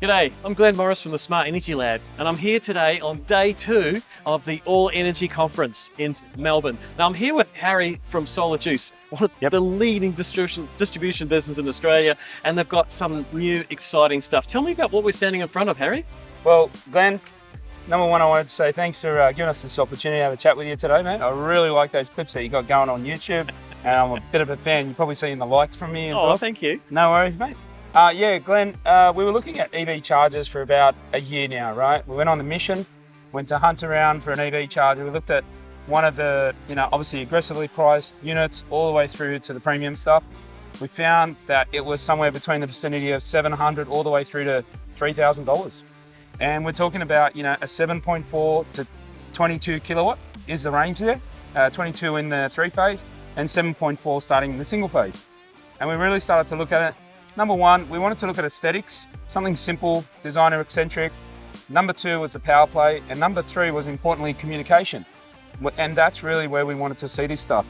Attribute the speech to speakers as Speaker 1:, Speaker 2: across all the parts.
Speaker 1: G'day, I'm Glenn Morris from the Smart Energy Lab, and I'm here today on day 2 of the All Energy Conference in Melbourne. Now I'm here with Harry from Solar Juice, one of the leading distribution business in Australia, and they've got some new exciting stuff. Tell me about what we're standing in front of, Harry.
Speaker 2: Well, Glenn, number one, I wanted to say thanks for giving us this opportunity to have a chat with you today, mate. I really like those clips that you got going on YouTube, and I'm a bit of a fan. You've probably seen the likes from me as well.
Speaker 1: Oh, thank you.
Speaker 2: No worries, mate. Yeah, Glenn, we were looking at EV chargers for about a year now, right? We went on the mission, went to hunt around for an EV charger. We looked at one of the, obviously aggressively priced units all the way through to the premium stuff. We found that it was somewhere between the vicinity of $700 all the way through to $3,000. And we're talking about, a 7.4 to 22 kilowatt is the range there, 22 in the 3-phase and 7.4 starting in the single phase. And we really started to look at it. Number one, we wanted to look at aesthetics, something simple, designer eccentric. Number 2 was the power play. And number 3 was importantly communication. And that's really where we wanted to see this stuff.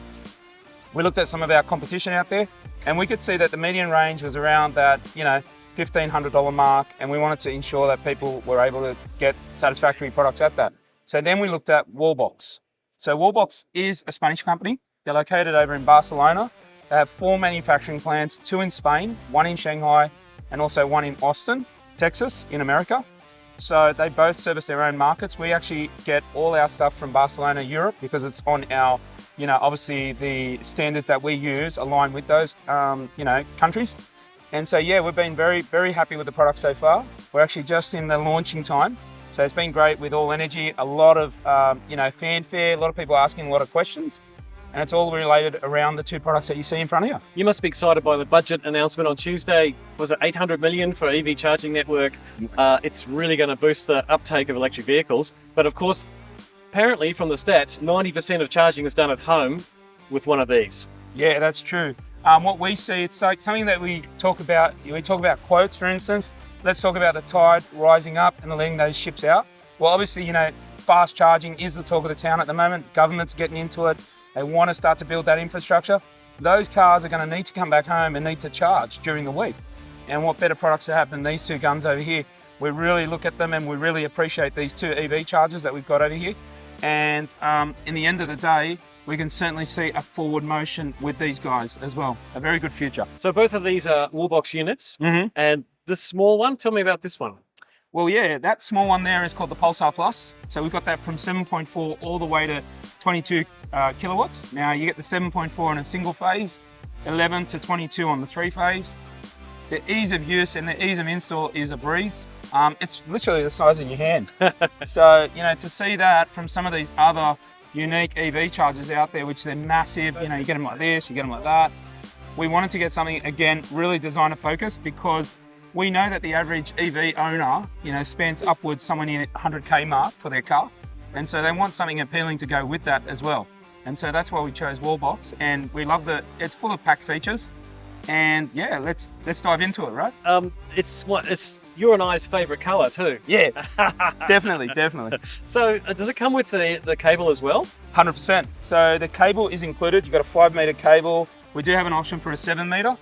Speaker 2: We looked at some of our competition out there and we could see that the median range was around that, $1,500 mark, and we wanted to ensure that people were able to get satisfactory products at that. So then we looked at Wallbox. So Wallbox is a Spanish company. They're located over in Barcelona. They have 4 manufacturing plants, 2 in Spain, 1 in Shanghai, and also 1 in Austin, Texas, in America. So they both service their own markets. We actually get all our stuff from Barcelona, Europe, because it's on our, obviously the standards that we use align with those, countries. And so, yeah, we've been very, very happy with the product so far. We're actually just in the launching time. So it's been great with All Energy, a lot of, fanfare, a lot of people asking a lot of questions. And it's all related around the 2 products that you see in front of you.
Speaker 1: You must be excited by the budget announcement on Tuesday. Was it 800 million for EV charging network? It's really going to boost the uptake of electric vehicles. But of course, apparently from the stats, 90% of charging is done at home with one of these.
Speaker 2: Yeah, that's true. What we see, it's like something that we talk about. We talk about quotes, for instance. Let's talk about the tide rising up and letting those ships out. Well, obviously, fast charging is the talk of the town at the moment. Government's getting into it. They want to start to build that infrastructure. Those cars are going to need to come back home and need to charge during the week. And what better products to have than these 2 guns over here? We really look at them and we really appreciate these 2 EV chargers that we've got over here. And in the end of the day, we can certainly see a forward motion with these guys as well. A very good future.
Speaker 1: So both of these are Wallbox units. And this small one, tell me about this one.
Speaker 2: Well, yeah, that small one there is called the Pulsar Plus. So we've got that from 7.4 all the way to 22 kilowatts. Now you get the 7.4 in a single phase, 11 to 22 on the 3-phase. The ease of use and the ease of install is a breeze. It's literally the size of your hand. So, to see that from some of these other unique EV chargers out there, which they're massive, you get them like this, you get them like that. We wanted to get something, again, really designer focused, because we know that the average EV owner, spends upwards somewhere near 100K mark for their car. And so they want something appealing to go with that as well. And so that's why we chose Wallbox, and we love it's full of packed features. And yeah, let's dive into it, right?
Speaker 1: It's your and I's favorite color too.
Speaker 2: Yeah, definitely.
Speaker 1: So does it come with the cable as well?
Speaker 2: 100%. So the cable is included. You've got a 5-meter cable. We do have an option for a 7-meter.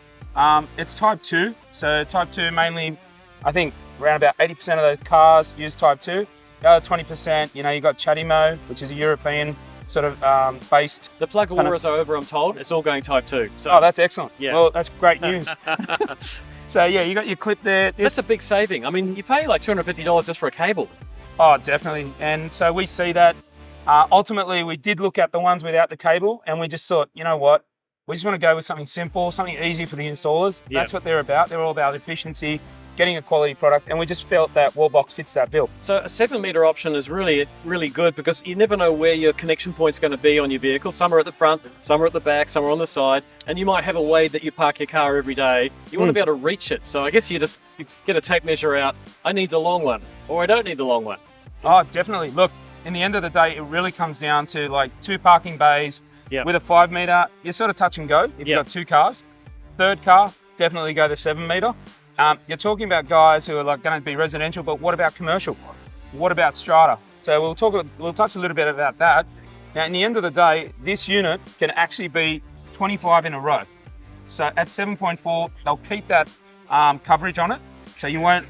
Speaker 2: It's type 2. So type 2 mainly, I think around about 80% of those cars use type 2. The other 20%, you've got Chami, which is a European sort of based.
Speaker 1: The plug wars are over, I'm told. It's all going type 2. So.
Speaker 2: Oh, that's excellent.
Speaker 1: Yeah.
Speaker 2: Well, that's great news. So yeah, you got your clip there.
Speaker 1: That's a big saving. I mean, you pay like $250 just for a cable.
Speaker 2: Oh, definitely. And so we see that. Ultimately, we did look at the ones without the cable, and we just thought, you know what? We just want to go with something simple, something easy for the installers. Yep. That's what they're about. They're all about efficiency, getting a quality product, and we just felt that Wallbox fits that bill.
Speaker 1: So a 7-meter option is really, really good, because you never know where your connection point's going to be on your vehicle. Some are at the front, some are at the back, some are on the side, and you might have a way that you park your car every day. You want to be able to reach it. So I guess you get a tape measure out. I need the long one, or I don't need the long one.
Speaker 2: Oh, definitely. Look, in the end of the day, it really comes down to like 2 parking bays. Yep. With a 5-meter, you're sort of touch and go if you've got 2 cars. 3rd car, definitely go the 7-meter. You're talking about guys who are like going to be residential, but what about commercial? What about strata? So we'll touch a little bit about that. Now, in the end of the day, this unit can actually be 25 in a row. So at 7.4, they'll keep that coverage on it. So you won't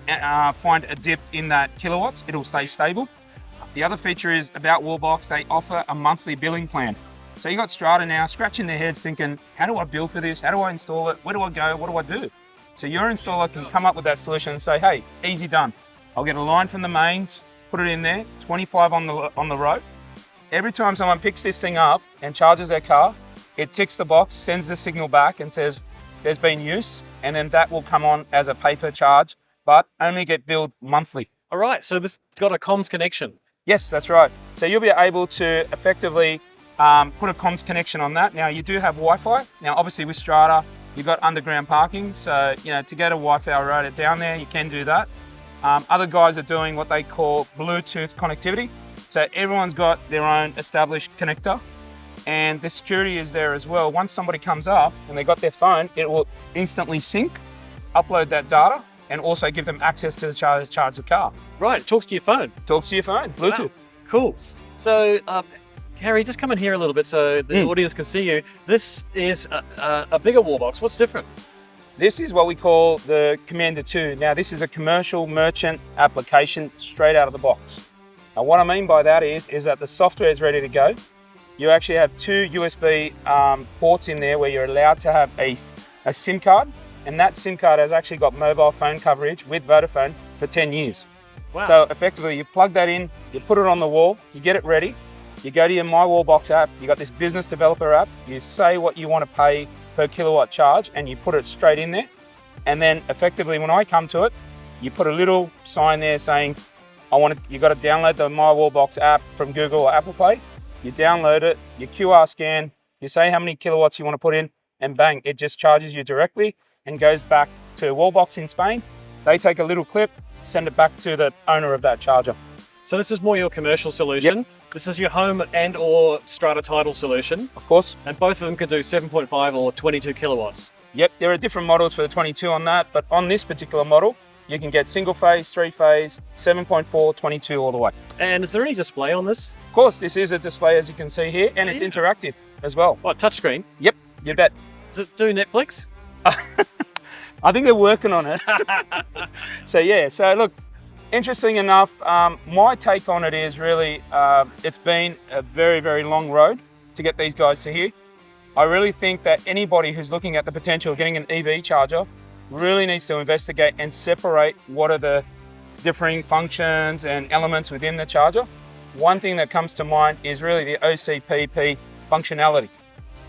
Speaker 2: find a dip in that kilowatts, it'll stay stable. The other feature is about Wallbox, they offer a monthly billing plan. So you got Strata now scratching their heads thinking, how do I bill for this? How do I install it? Where do I go? What do I do? So your installer can come up with that solution and say, hey, easy done. I'll get a line from the mains, put it in there, 25 on the road. Every time someone picks this thing up and charges their car, it ticks the box, sends the signal back and says, there's been use, and then that will come on as a pay-per charge, but only get billed monthly.
Speaker 1: All right, so this got a comms connection.
Speaker 2: Yes, that's right. So you'll be able to effectively put a comms connection on that. Now you do have Wi-Fi. Now obviously with Strata, you've got underground parking. So, you know, to get a Wi-Fi router down there, you can do that. Other guys are doing what they call Bluetooth connectivity. So everyone's got their own established connector, and the security is there as well. Once somebody comes up and they got their phone, it will instantly sync, upload that data, and also give them access to the charge the car.
Speaker 1: Right, it talks to your phone.
Speaker 2: Talks to your phone, Bluetooth.
Speaker 1: Wow. Cool. So, Harry, just come in here a little bit so the audience can see you. This is a bigger Wallbox. What's different?
Speaker 2: This is what we call the Commander 2. Now, this is a commercial merchant application straight out of the box. Now, what I mean by that is that the software is ready to go. You actually have two USB ports in there where you're allowed to have a SIM card, and that SIM card has actually got mobile phone coverage with Vodafone for 10 years.
Speaker 1: Wow.
Speaker 2: So effectively, you plug that in, you put it on the wall, you get it ready, you go to your My Wallbox app, you got this business developer app, you say what you want to pay per kilowatt charge, and you put it straight in there. And then effectively, when I come to it, you put a little sign there saying, you got to download the My Wallbox app from Google or Apple Play. You download it, you QR scan, you say how many kilowatts you want to put in, and bang, it just charges you directly and goes back to Wallbox in Spain. They take a little clip, send it back to the owner of that charger.
Speaker 1: So this is more your commercial solution.
Speaker 2: Yep.
Speaker 1: This is your home and or strata tidal solution.
Speaker 2: Of course.
Speaker 1: And both of them can do 7.5 or 22 kilowatts.
Speaker 2: Yep, there are different models for the 22 on that, but on this particular model, you can get single phase, 3-phase, 7.4, 22 all the way.
Speaker 1: And is there any display on this?
Speaker 2: Of course, this is a display as you can see here, and it's interactive as well.
Speaker 1: What, touchscreen?
Speaker 2: Yep, you bet.
Speaker 1: Does it do Netflix?
Speaker 2: I think they're working on it. So yeah, so look, interesting enough, my take on it is really, it's been a very, very long road to get these guys to here. I really think that anybody who's looking at the potential of getting an EV charger really needs to investigate and separate what are the differing functions and elements within the charger. One thing that comes to mind is really the OCPP functionality.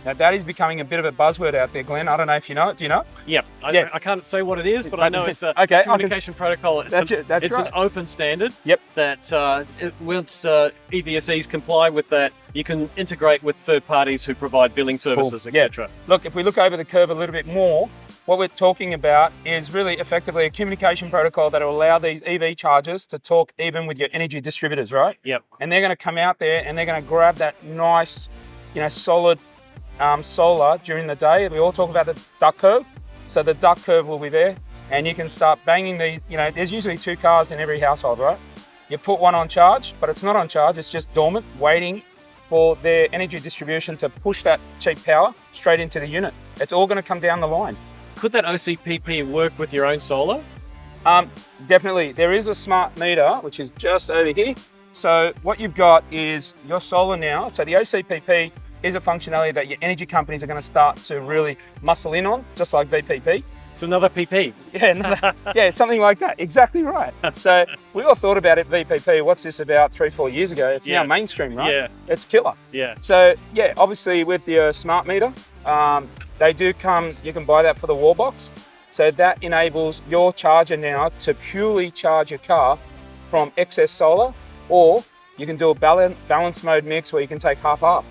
Speaker 2: Now that is becoming a bit of a buzzword out there, Glenn. I don't know if you know it. Do you know it?
Speaker 1: Yep.
Speaker 2: Yeah.
Speaker 1: I can't say what it is, but I know it's a
Speaker 2: Okay,
Speaker 1: communication protocol.
Speaker 2: That's
Speaker 1: It's
Speaker 2: right.
Speaker 1: an open standard.
Speaker 2: Yep.
Speaker 1: That once EVSEs comply with that, you can integrate with third parties who provide billing services,
Speaker 2: Cool. Yeah.
Speaker 1: etc.
Speaker 2: Look, if we look over the curve a little bit more, what we're talking about is really effectively a communication protocol that will allow these EV chargers to talk even with your energy distributors, right?
Speaker 1: Yep.
Speaker 2: And they're going to come out there and they're going to grab that nice, solid solar during the day. We all talk about the duck curve. So the duck curve will be there, and you can start banging there's usually 2 cars in every household, right? You put one on charge, but it's not on charge. It's just dormant, waiting for their energy distribution to push that cheap power straight into the unit. It's all going to come down the line.
Speaker 1: Could that OCPP work with your own solar?
Speaker 2: Definitely. There is a smart meter, which is just over here. So what you've got is your solar now. So the OCPP is a functionality that your energy companies are going to start to really muscle in on, just like VPP.
Speaker 1: It's another PP.
Speaker 2: Yeah, something like that. Exactly right. So we all thought about it, VPP. What's this about 3-4 years ago? It's now mainstream, right?
Speaker 1: Yeah.
Speaker 2: It's killer.
Speaker 1: Yeah.
Speaker 2: So yeah, obviously with your smart meter, they do come, you can buy that for the Wallbox. So that enables your charger now to purely charge your car from excess solar, or you can do a balance mode mix where you can take half-half.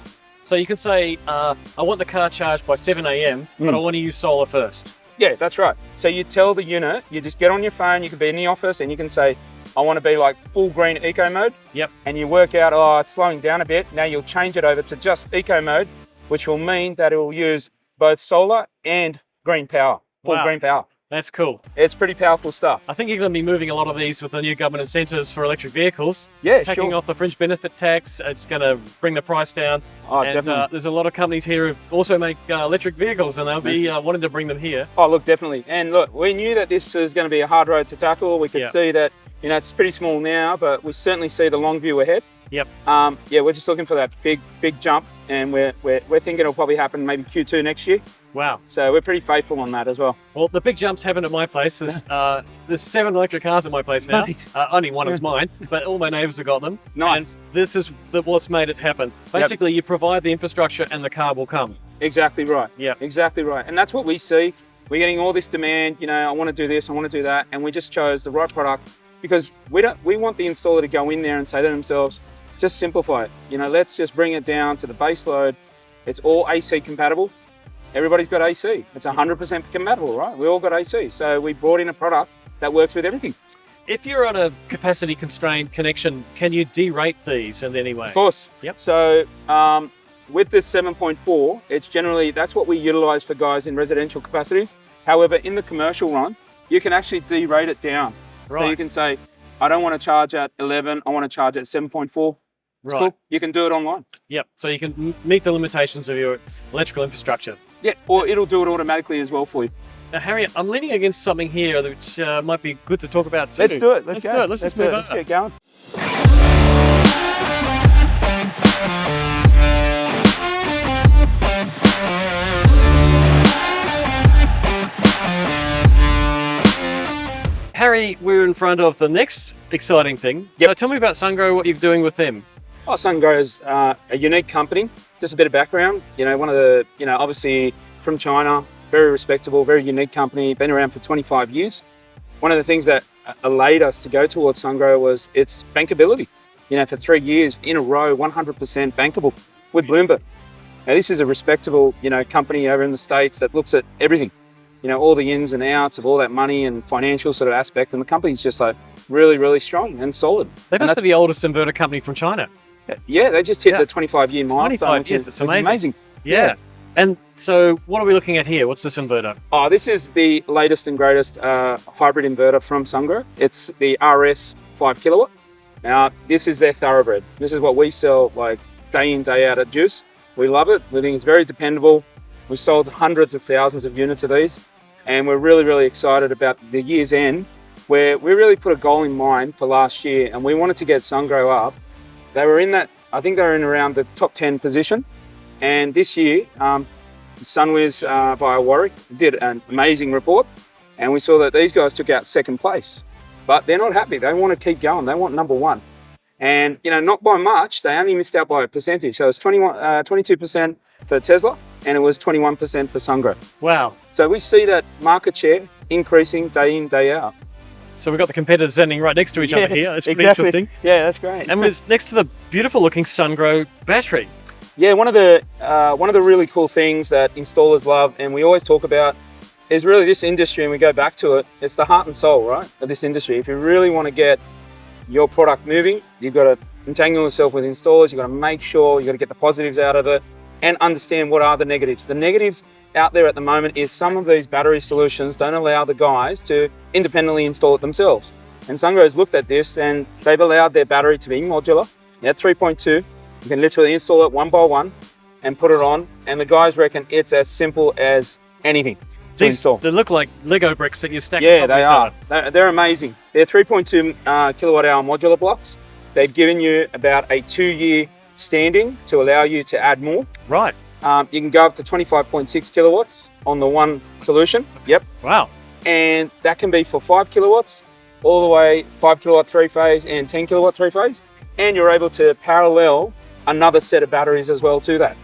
Speaker 1: So you can say, I want the car charged by 7 a.m, but I want to use solar first.
Speaker 2: Yeah, that's right. So you tell the unit, you just get on your phone, you can be in the office and you can say, I want to be like full green eco mode.
Speaker 1: Yep.
Speaker 2: And you work out, it's slowing down a bit. Now you'll change it over to just eco mode, which will mean that it will use both solar and green power, full green power.
Speaker 1: That's cool.
Speaker 2: It's pretty powerful stuff.
Speaker 1: I think you're going to be moving a lot of these with the new government incentives for electric vehicles.
Speaker 2: Yeah,
Speaker 1: taking
Speaker 2: sure.
Speaker 1: off the fringe benefit tax. It's going to bring the price down.
Speaker 2: Oh,
Speaker 1: and
Speaker 2: definitely.
Speaker 1: there's a lot of companies here who also make electric vehicles, and they'll be wanting to bring them here.
Speaker 2: Oh, look, definitely. And look, we knew that this was going to be a hard road to tackle. We could see that, you know, it's pretty small now, but we certainly see the long view ahead.
Speaker 1: Yep.
Speaker 2: Yeah, we're just looking for that big jump, and we're thinking it'll probably happen maybe Q2 next year.
Speaker 1: Wow.
Speaker 2: So we're pretty faithful on that as well.
Speaker 1: Well, the big jumps happen at my place. There's 7 electric cars at my place now. Only one is mine, but all my neighbours have got them.
Speaker 2: Nice.
Speaker 1: And this is what's made it happen. Basically, you provide the infrastructure and the car will come.
Speaker 2: Exactly right.
Speaker 1: Yeah.
Speaker 2: Exactly right. And that's what we see. We're getting all this demand, you know, I want to do this, I want to do that, and we just chose the right product because we want the installer to go in there and say to themselves, just simplify it. You know, let's just bring it down to the base load. It's all AC compatible. Everybody's got AC. It's 100% compatible, right? We all got AC. So we brought in a product that works with everything.
Speaker 1: If you're on a capacity constrained connection, can you derate these in any way?
Speaker 2: Of course.
Speaker 1: Yep.
Speaker 2: So with this 7.4, it's generally, that's what we utilize for guys in residential capacities. However, in the commercial run, you can actually derate it down.
Speaker 1: Right.
Speaker 2: So you can say, I don't want to charge at 11, I want to charge at 7.4. It's cool. You can do it online.
Speaker 1: Yep. So you can meet the limitations of your electrical infrastructure.
Speaker 2: Yeah, or it'll do it automatically as well for you.
Speaker 1: Now, Harry, I'm leaning against something here which might be good to talk about too.
Speaker 2: Let's do it. Let's
Speaker 1: do it. Let's just move on.
Speaker 2: Let's get going.
Speaker 1: Harry, we're in front of the next exciting thing.
Speaker 2: Yep.
Speaker 1: So tell me about Sungrow, what you're doing with them.
Speaker 2: Oh, Sungrow is a unique company. Just a bit of background. You know, one of the, you know, obviously from China, very respectable, very unique company, been around for 25 years. One of the things that allayed us to go towards Sungrow was its bankability. You know, for 3 years in a row, 100% bankable with Bloomberg. Now, this is a respectable, you know, company over in the States that looks at everything. You know, all the ins and outs of all that money and financial sort of aspect. And the company's just like really, really strong and solid.
Speaker 1: They must be the oldest inverter company from China.
Speaker 2: Yeah, they just hit the 25-year milestone.
Speaker 1: 25 years, it's amazing.
Speaker 2: Yeah.
Speaker 1: And so what are we looking at here? What's this inverter?
Speaker 2: Oh, this is the latest and greatest hybrid inverter from Sangre. It's the RS 5 kilowatt. Now, this is their thoroughbred. This is what we sell like day in, day out at Juice. We love it. We think it's very dependable. We've sold hundreds of thousands of units of these, and we're really, really excited about the year's end, where we really put a goal in mind for last year, and we wanted to get Sungrow up. They were in that, I think they were in around the top 10 position. And this year, Sunwiz via Warwick did an amazing report, and we saw that these guys took out second place. But they're not happy. They want to keep going. They want number one. And, you know, not by much. They only missed out by a percentage. So it's 22% for Tesla, and it was 21% for Sangre.
Speaker 1: Wow.
Speaker 2: So we see that market share increasing day in, day out.
Speaker 1: So we've got the competitors standing right next to each other here. That's pretty interesting.
Speaker 2: Yeah, that's great.
Speaker 1: And it's next to the beautiful looking Sungrow battery.
Speaker 2: Yeah, one of the really cool things that installers love, and we always talk about, is really this industry, and we go back to it, it's the heart and soul, right, of this industry. If you really want to get your product moving, you've got to entangle yourself with installers, you've got to make sure, you've got to get the positives out of it, and understand what are the negatives. The negatives out there at the moment is some of these battery solutions don't allow the guys to independently install it themselves. And Sungrow's looked at this, and they've allowed their battery to be modular. At 3.2, you can literally install it one by one and put it on, and the guys reckon it's as simple as anything to install.
Speaker 1: They look like Lego bricks that you stack
Speaker 2: Yeah,
Speaker 1: on top
Speaker 2: they
Speaker 1: of
Speaker 2: are.
Speaker 1: each other.
Speaker 2: They're amazing. They're 3.2 kilowatt hour modular blocks. They've given you about a 2-year standing to allow you to add more.
Speaker 1: Right.
Speaker 2: You can go up to 25.6 kilowatts on the one solution. Yep.
Speaker 1: Wow.
Speaker 2: And that can be for 5 kilowatts, all the way 5 kilowatt 3-phase and 10 kilowatt 3-phase. And you're able to parallel another set of batteries as well to that.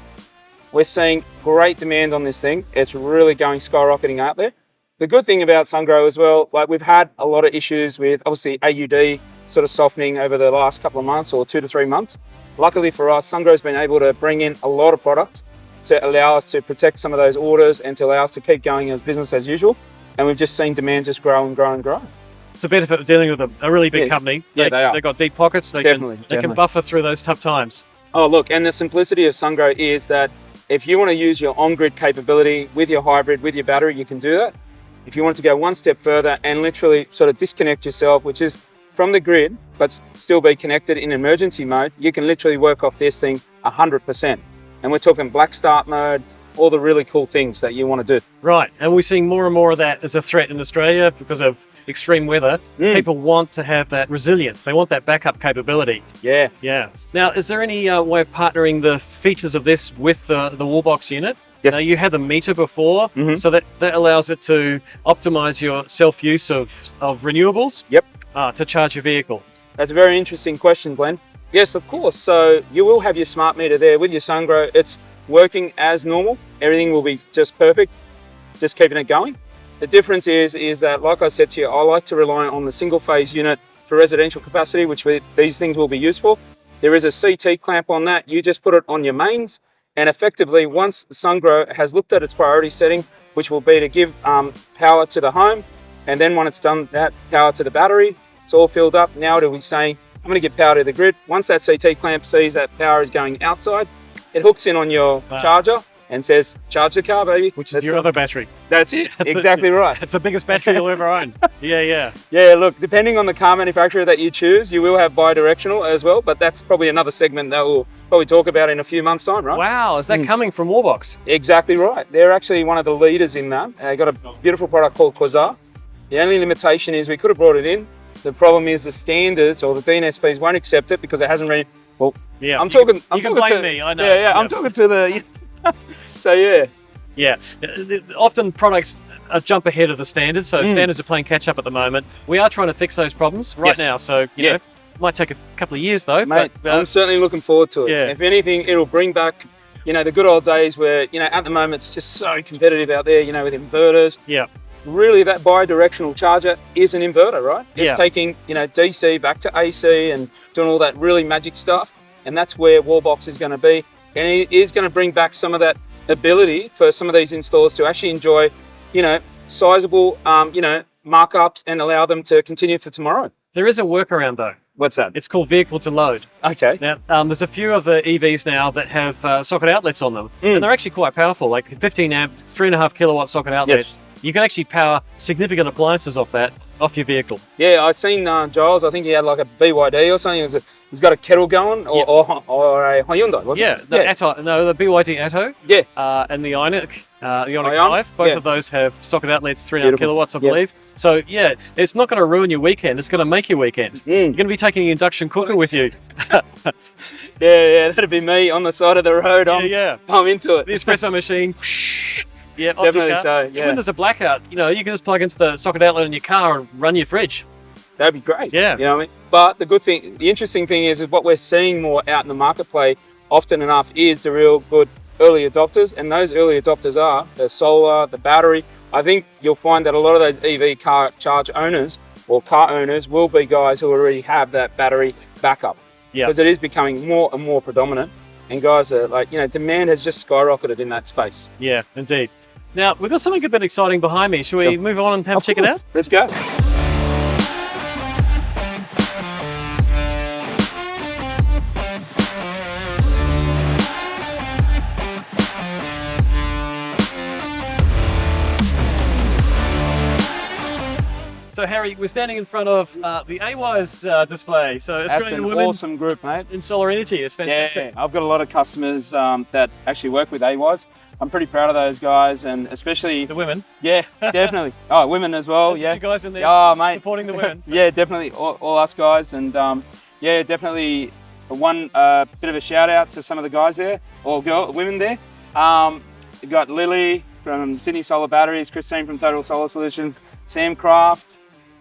Speaker 2: We're seeing great demand on this thing. It's really going skyrocketing out there. The good thing about Sungrow as well, like we've had a lot of issues with obviously AUD sort of softening over the last couple of months or 2 to 3 months. Luckily for us, Sungrow's been able to bring in a lot of product to allow us to protect some of those orders and to allow us to keep going as business as usual. And we've just seen demand just grow and grow and grow.
Speaker 1: It's a benefit of dealing with a really big company.
Speaker 2: Yeah, they are.
Speaker 1: They've got deep pockets. They can buffer through those tough times.
Speaker 2: Oh, look, and the simplicity of Sungrow is that if you want to use your on-grid capability with your hybrid, with your battery, you can do that. if you want to go one step further and literally sort of disconnect yourself, which is from the grid, but still be connected in emergency mode, you can literally work off this thing 100%. And we're talking black start mode, all the really cool things that you want to do.
Speaker 1: Right, and we're seeing more and more of that as a threat in Australia because of extreme weather. People want to have that resilience. They want that backup capability.
Speaker 2: Yeah.
Speaker 1: Yeah. Now, is there any way of partnering the features of this with the Wallbox unit?
Speaker 2: Yes.
Speaker 1: Now, you had the meter before, so that allows it to optimize your self-use of renewables.
Speaker 2: Yep.
Speaker 1: To charge your vehicle.
Speaker 2: That's a very interesting question, Glenn. Yes, of course. So you will have your smart meter there with your Sungrow. It's working as normal. Everything will be just perfect, just keeping it going. The difference is that, like I said to you, I like to rely on the single phase unit for residential capacity, which these things will be useful. There is a CT clamp on that. You just put it on your mains, and effectively, once Sungrow has looked at its priority setting, which will be to give power to the home, and then when it's done that, power to the battery, it's all filled up. Now it'll be saying, I'm going to give power to the grid. Once that CT clamp sees that power is going outside, it hooks in on your charger and says, charge the car, baby.
Speaker 1: Which is your other battery.
Speaker 2: That's it. Exactly right.
Speaker 1: It's the biggest battery you'll ever own. Yeah.
Speaker 2: Yeah, look, depending on the car manufacturer that you choose, you will have bi-directional as well, but that's probably another segment that we'll probably talk about in a few months' time, right?
Speaker 1: Wow, is that coming from Wallbox?
Speaker 2: Exactly right. They're actually one of the leaders in that. They got a beautiful product called Pulsar. The only limitation is we could have brought it in. The problem is the standards or the DNSPs won't accept it because it hasn't really. Well,
Speaker 1: yeah.
Speaker 2: I'm talking.
Speaker 1: You can blame me. I know.
Speaker 2: Yeah. Yep. I'm talking to the. So yeah.
Speaker 1: Yeah. Often products jump ahead of the standards, so standards are playing catch up at the moment. We are trying to fix those problems right now. So you know, it might take a couple of years though.
Speaker 2: Mate,
Speaker 1: but,
Speaker 2: I'm certainly looking forward to it.
Speaker 1: Yeah.
Speaker 2: If anything, it'll bring back, the good old days where, at the moment it's just so competitive out there, with inverters.
Speaker 1: Yeah.
Speaker 2: Really, that bi-directional charger is an inverter, right? It's
Speaker 1: Yeah.
Speaker 2: taking, DC back to AC and doing all that really magic stuff. And that's where Wallbox is going to be. And it is going to bring back some of that ability for some of these installers to actually enjoy, sizable, markups and allow them to continue for tomorrow.
Speaker 1: There is a workaround though.
Speaker 2: What's that?
Speaker 1: It's called vehicle to load.
Speaker 2: Okay.
Speaker 1: Now, there's a few of the EVs now that have socket outlets on them, and they're actually quite powerful, like 15 amp, 3.5 kilowatt socket outlet.
Speaker 2: Yes.
Speaker 1: You can actually power significant appliances off your vehicle.
Speaker 2: Yeah, I've seen Giles, I think he had like a BYD or something. He's got a kettle going or a Hyundai, wasn't it?
Speaker 1: The BYD Atto.
Speaker 2: Yeah.
Speaker 1: And the Ioniq 5. Both of those have socket outlets, 3.5 kilowatts, I believe. So yeah, it's not going to ruin your weekend. It's going to make your weekend. You're going to be taking an induction cooker with you.
Speaker 2: Yeah, that'd be me on the side of the road. I'm into it.
Speaker 1: The espresso machine. Yeah,
Speaker 2: definitely so. Yeah.
Speaker 1: When there's a blackout, you can just plug into the socket outlet in your car and run your fridge.
Speaker 2: That'd be great.
Speaker 1: Yeah.
Speaker 2: You know what I mean? But the interesting thing is what we're seeing more out in the marketplace often enough is the real good early adopters, and those early adopters are the solar, the battery. I think you'll find that a lot of those EV car charge owners or car owners will be guys who already have that battery backup.
Speaker 1: Yeah.
Speaker 2: Because it is becoming more and more predominant, and guys are like, demand has just skyrocketed in that space.
Speaker 1: Yeah, indeed. Now, we've got something a bit exciting behind me. Should we move on and have a check it out?
Speaker 2: Let's go.
Speaker 1: So Harry, we're standing in front of the Awise display. So
Speaker 2: That's
Speaker 1: Australian
Speaker 2: an
Speaker 1: women
Speaker 2: awesome group, mate.
Speaker 1: in solar energy. It's fantastic.
Speaker 2: Yeah, I've got a lot of customers that actually work with Awise. I'm pretty proud of those guys, and especially
Speaker 1: The women.
Speaker 2: Yeah, definitely. Oh, women as well.
Speaker 1: There's
Speaker 2: yeah,
Speaker 1: you guys in there
Speaker 2: mate,
Speaker 1: supporting the women.
Speaker 2: Yeah, definitely. All us guys, and definitely one bit of a shout out to some of the guys there, or women there. You got Lily from Sydney Solar Batteries, Christine from Total Solar Solutions, Sam Craft.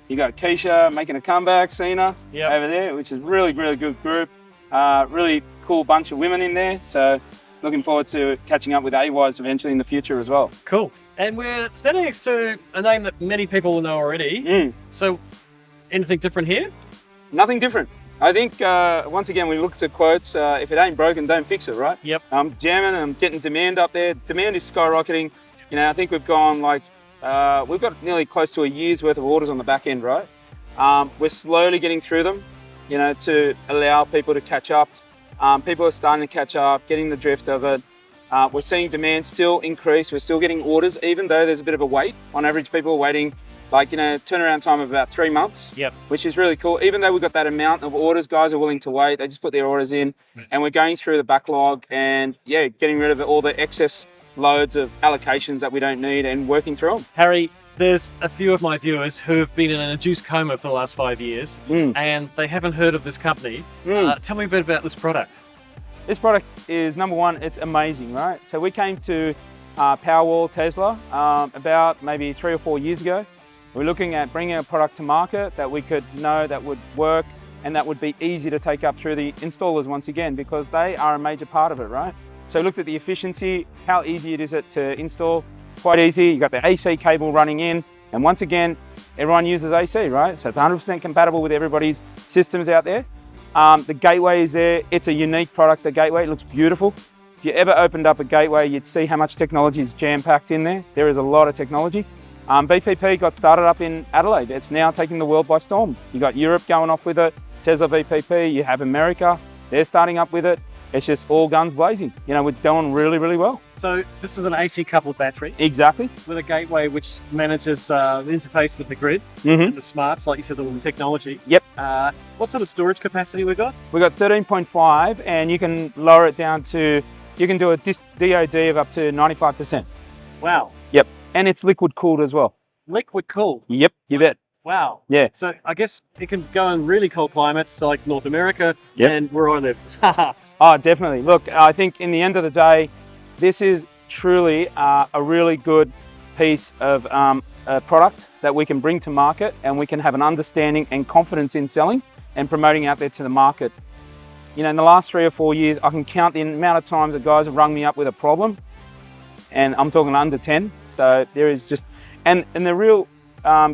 Speaker 2: You got Keisha making a comeback, Cena over there, which is really, really good group. Really cool bunch of women in there. So looking forward to catching up with Awise eventually in the future as well.
Speaker 1: Cool. And we're standing next to a name that many people will know already. So anything different here?
Speaker 2: Nothing different. I think, once again, we looked at quotes, if it ain't broken, don't fix it, right?
Speaker 1: Yep.
Speaker 2: I'm jamming, I'm getting demand up there. Demand is skyrocketing. I think we've gone we've got nearly close to a year's worth of orders on the back end, right? We're slowly getting through them, to allow people to catch up. People are starting to catch up, getting the drift of it. We're seeing demand still increase. We're still getting orders, even though there's a bit of a wait. On average, people are waiting, like, turnaround time of about 3 months,
Speaker 1: Yep.
Speaker 2: which is really cool. Even though we've got that amount of orders, guys are willing to wait. They just put their orders in, and we're going through the backlog and, yeah, getting rid of all the excess loads of allocations that we don't need and working through them.
Speaker 1: Harry, there's a few of my viewers who have been in an induced coma for the last 5 years, and they haven't heard of this company. Tell me a bit about this product.
Speaker 2: This product is, number one, it's amazing, right? So we came to Powerwall Tesla about maybe 3 or 4 years ago. We're looking at bringing a product to market that we could know that would work and that would be easy to take up through the installers once again, because they are a major part of it, right? So we looked at the efficiency, how easy it is to install. Quite easy. You got the AC cable running in, and once again, everyone uses AC, right? So it's 100% compatible with everybody's systems out there. The gateway is there. It's a unique product, the gateway. It looks beautiful. If you ever opened up a gateway, you'd see how much technology is jam-packed in there. There is a lot of technology. VPP got started up in Adelaide. It's now taking the world by storm. You got Europe going off with it, Tesla VPP, you have America, they're starting up with it. It's just all guns blazing. We're doing really, really well.
Speaker 1: So this is an AC coupled battery.
Speaker 2: Exactly.
Speaker 1: With a gateway which manages the interface with the grid, and the smarts, like you said, all the technology.
Speaker 2: Yep.
Speaker 1: What sort of storage capacity we got?
Speaker 2: We've got 13.5, and you can lower it down to, you can do a DOD of up to 95%.
Speaker 1: Wow.
Speaker 2: Yep. And it's liquid cooled as well.
Speaker 1: Liquid cooled?
Speaker 2: Yep, you bet.
Speaker 1: Wow.
Speaker 2: Yeah.
Speaker 1: So I guess it can go in really cold climates like North America and where I live.
Speaker 2: Oh, definitely. Look, I think in the end of the day, this is truly a really good piece of a product that we can bring to market, and we can have an understanding and confidence in selling and promoting out there to the market. In the last 3 or 4 years, I can count the amount of times that guys have rung me up with a problem, and I'm talking under 10. So there is just, and the real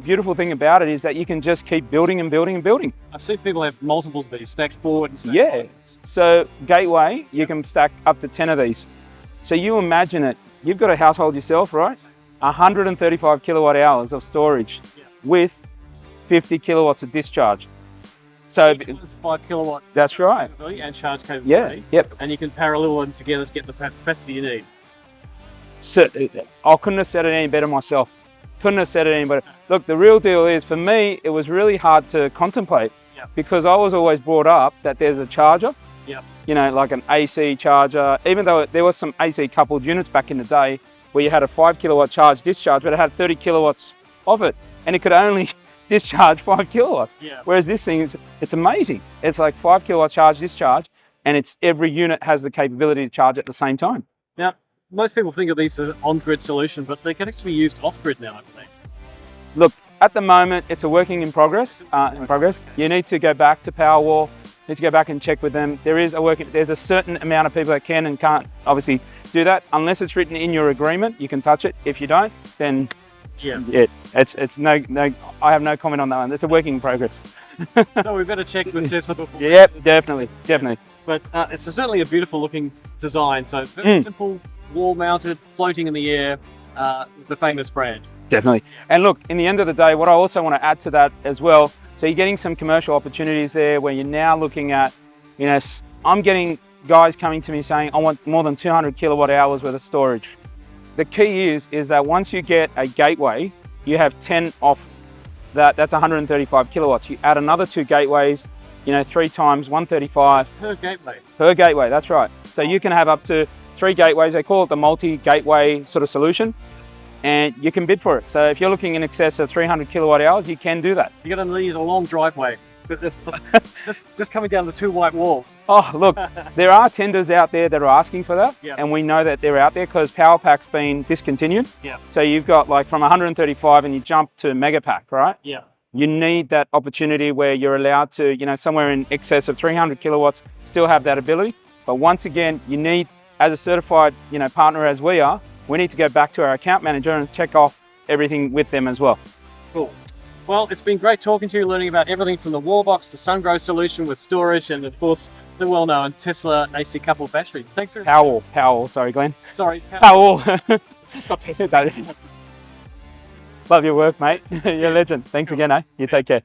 Speaker 2: beautiful thing about it is that you can just keep building and building and building.
Speaker 1: I've seen people have multiples of these stacked forward and stacked
Speaker 2: sideways. So gateway, you can stack up to 10 of these. So you imagine it, you've got a household yourself, right? 135 kilowatt hours of storage with 50 kilowatts of discharge. So
Speaker 1: each one's 5 kilowatt.
Speaker 2: That's right.
Speaker 1: And charge capability.
Speaker 2: Yeah, yep.
Speaker 1: And you can parallel them together to get the capacity you need.
Speaker 2: So, I couldn't have said it any better myself. Couldn't have said it any better. Look, the real deal is, for me, it was really hard to contemplate because I was always brought up that there's a charger, like an AC charger, even though there was some AC coupled units back in the day where you had a 5 kilowatt charge discharge, but it had 30 kilowatts of it, and it could only discharge 5 kilowatts. Whereas this thing, it's amazing. It's like 5 kilowatt charge discharge, and it's every unit has the capability to charge at the same time.
Speaker 1: Now, most people think of these as an on-grid solution, but they can actually be used off-grid now, I believe.
Speaker 2: Look, at the moment, it's a working in progress. You need to go back to Powerwall. You need to go back and check with them. There's a certain amount of people that can and can't obviously do that. Unless it's written in your agreement, you can touch it. If you don't, then it's no. I have no comment on that one. It's a working in progress.
Speaker 1: So we better check with Tesla before.
Speaker 2: Yep, definitely.
Speaker 1: But it's certainly a beautiful looking design. So very simple, wall mounted, floating in the air, the famous brand.
Speaker 2: Definitely. And look, in the end of the day, what I also want to add to that as well, so you're getting some commercial opportunities there where you're now looking at, I'm getting guys coming to me saying, I want more than 200 kilowatt hours worth of storage. The key is that once you get a gateway, you have 10 off that. That's 135 kilowatts. You add another 2 gateways, 3 times 135.
Speaker 1: Per gateway.
Speaker 2: Per gateway, that's right. So you can have up to 3 gateways. They call it the multi-gateway sort of solution, and you can bid for it. So if you're looking in excess of 300 kilowatt hours, you can do that.
Speaker 1: You're going to need a long driveway. just coming down the 2 white walls.
Speaker 2: Oh, look, there are tenders out there that are asking for that, and we know that they're out there because Power Pack's been discontinued. So you've got like from 135 and you jump to Mega Pack, right? You need that opportunity where you're allowed to, somewhere in excess of 300 kilowatts, still have that ability. But once again, you need, as a certified, partner as we are, we need to go back to our account manager and check off everything with them as well.
Speaker 1: Cool. Well, it's been great talking to you, learning about everything from the Wallbox, the Sungrow solution with storage, and of course, the well-known Tesla AC coupled battery. Thanks very much.
Speaker 2: Powerwall, sorry, Glenn.
Speaker 1: Sorry.
Speaker 2: Powerwall. Just got tested. Love your work, mate. You're a legend. Thanks again, eh? You take care.